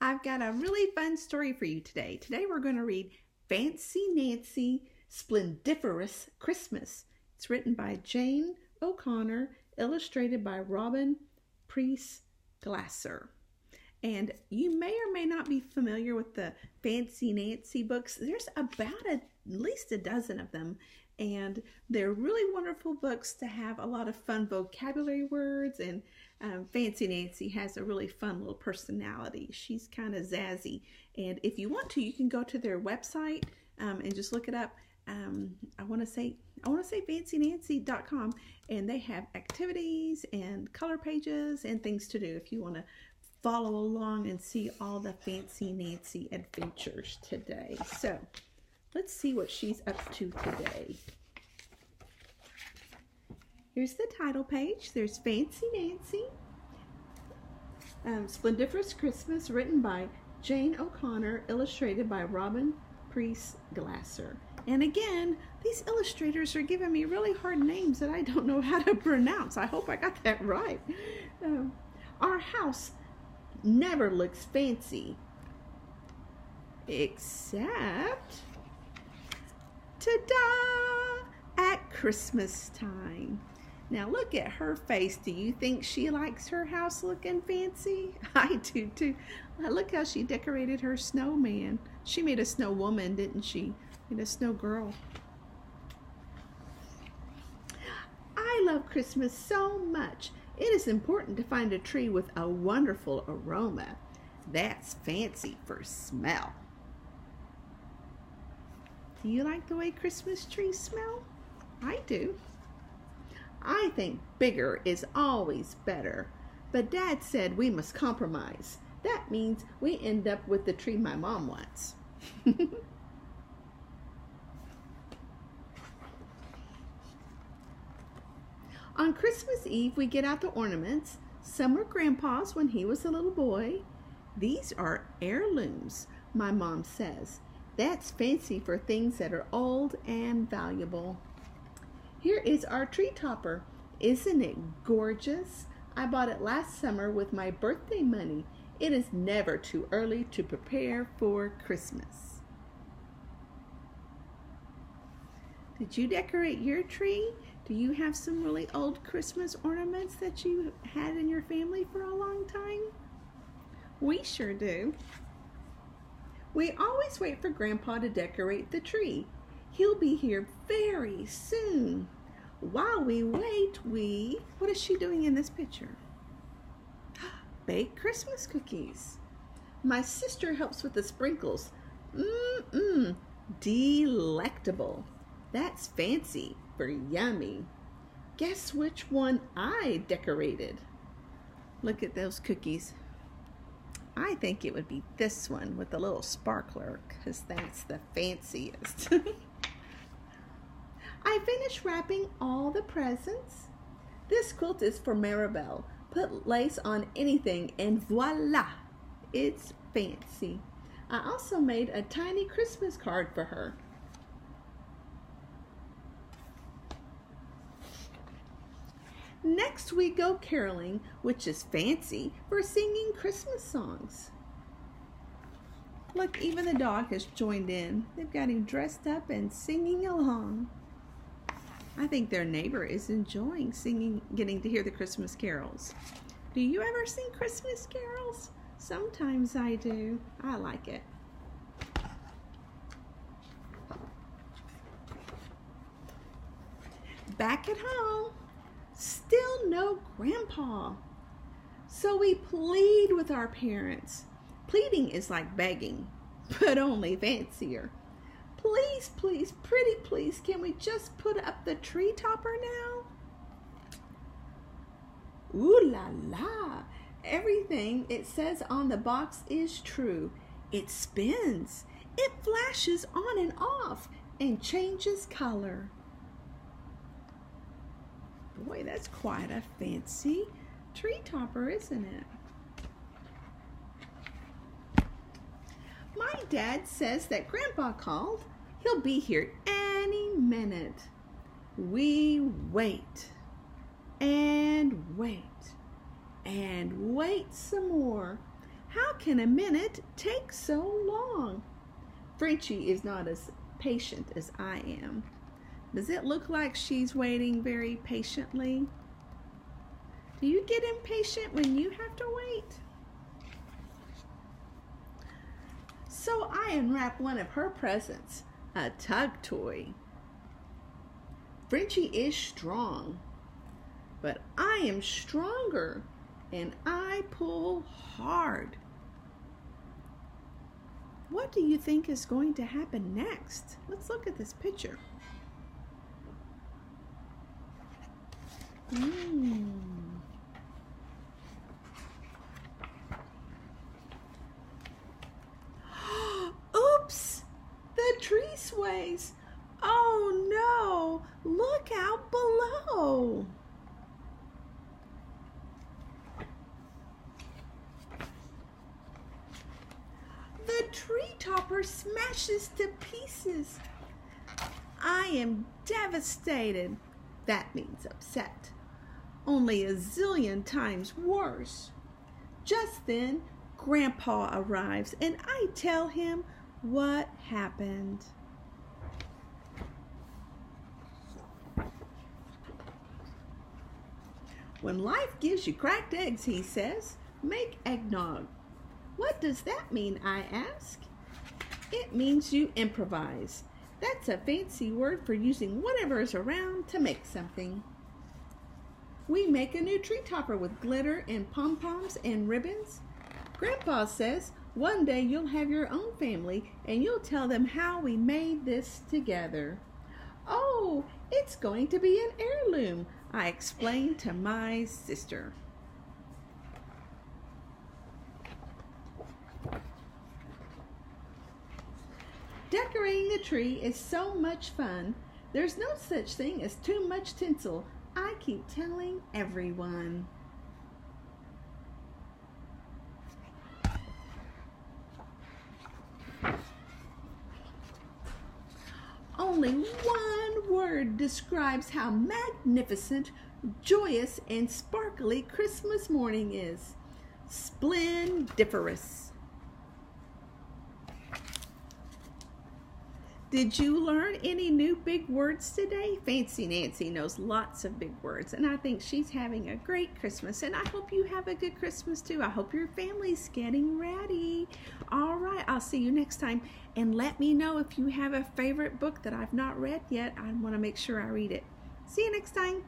I've got a really fun story for you today. Today we're going to read Fancy Nancy Splendiferous Christmas. It's written by Jane O'Connor, illustrated by Robin Preiss Glasser. And you may or may not be familiar with the Fancy Nancy books. There's about at least a dozen of them. And they're really wonderful books to have a lot of fun vocabulary words. And Fancy Nancy has a really fun little personality. She's kind of zazzy. And if you want to, you can go to their website and just look it up. I want to say fancynancy.com, and they have activities and color pages and things to do if you want to follow along and see all the Fancy Nancy adventures today. So let's see what she's up to today. Here's the title page. There's Fancy Nancy, Splendiferous Christmas, written by Jane O'Connor, illustrated by Robin Preiss Glasser. And again, these illustrators are giving me really hard names that I don't know how to pronounce. I hope I got that right. Our house never looks fancy, except, ta-da, at Christmas time. Now look at her face. Do you think she likes her house looking fancy? I do too. Look how she decorated her snowman. She made a snow woman, didn't she? And a snow girl. I love Christmas so much. It is important to find a tree with a wonderful aroma. That's fancy for smell. Do you like the way Christmas trees smell? I do. I think bigger is always better, but Dad said we must compromise. That means we end up with the tree my mom wants. On Christmas Eve, we get out the ornaments. Some were Grandpa's when he was a little boy. These are heirlooms, my mom says. That's fancy for things that are old and valuable. Here is our tree topper. Isn't it gorgeous? I bought it last summer with my birthday money. It is never too early to prepare for Christmas. Did you decorate your tree? Do you have some really old Christmas ornaments that you had in your family for a long time? We sure do. We always wait for Grandpa to decorate the tree. He'll be here very soon. While we wait, what is she doing in this picture? Bake Christmas cookies. My sister helps with the sprinkles. Delectable. That's fancy for yummy. Guess which one I decorated? Look at those cookies. I think it would be this one with the little sparkler, because that's the fanciest. I finished wrapping all the presents. This quilt is for Maribel. Put lace on anything and voila, it's fancy. I also made a tiny Christmas card for her. Next we go caroling, which is fancy for singing Christmas songs. Look, even the dog has joined in. They've got him dressed up and singing along. I think their neighbor is enjoying singing, getting to hear the Christmas carols. Do you ever sing Christmas carols? Sometimes I do. I like it. Back at home, still no Grandpa. So we plead with our parents. Pleading is like begging, but only fancier. Please, please, pretty please, can we just put up the tree topper now? Ooh la la, everything it says on the box is true. It spins, it flashes on and off, and changes color. Boy, that's quite a fancy tree topper, isn't it? My dad says that Grandpa called. He'll be here any minute. We wait and wait and wait some more. How can a minute take so long? Frenchie is not as patient as I am. Does it look like she's waiting very patiently? Do you get impatient when you have to wait? So I unwrap one of her presents, a tug toy. Frenchie is strong, but I am stronger, and I pull hard. What do you think is going to happen next? Let's look at this picture. Oops! The tree sways. Oh no! Look out below! The tree topper smashes to pieces. I am devastated. That means upset. Only a zillion times worse. Just then, Grandpa arrives and I tell him what happened. When life gives you cracked eggs, he says, make eggnog. What does that mean, I ask? It means you improvise. That's a fancy word for using whatever is around to make something. We make a new tree topper with glitter and pom-poms and ribbons. Grandpa says one day you'll have your own family and you'll tell them how we made this together. Oh, it's going to be an heirloom, I explained to my sister. Decorating the tree is so much fun. There's no such thing as too much tinsel, I keep telling everyone. Only one word describes how magnificent, joyous, and sparkly Christmas morning is. Splendiferous. Did you learn any new big words today? Fancy Nancy knows lots of big words, and I think she's having a great Christmas, and I hope you have a good Christmas too. I hope your family's getting ready. All right, I'll see you next time, and let me know if you have a favorite book that I've not read yet. I want to make sure I read it. See you next time.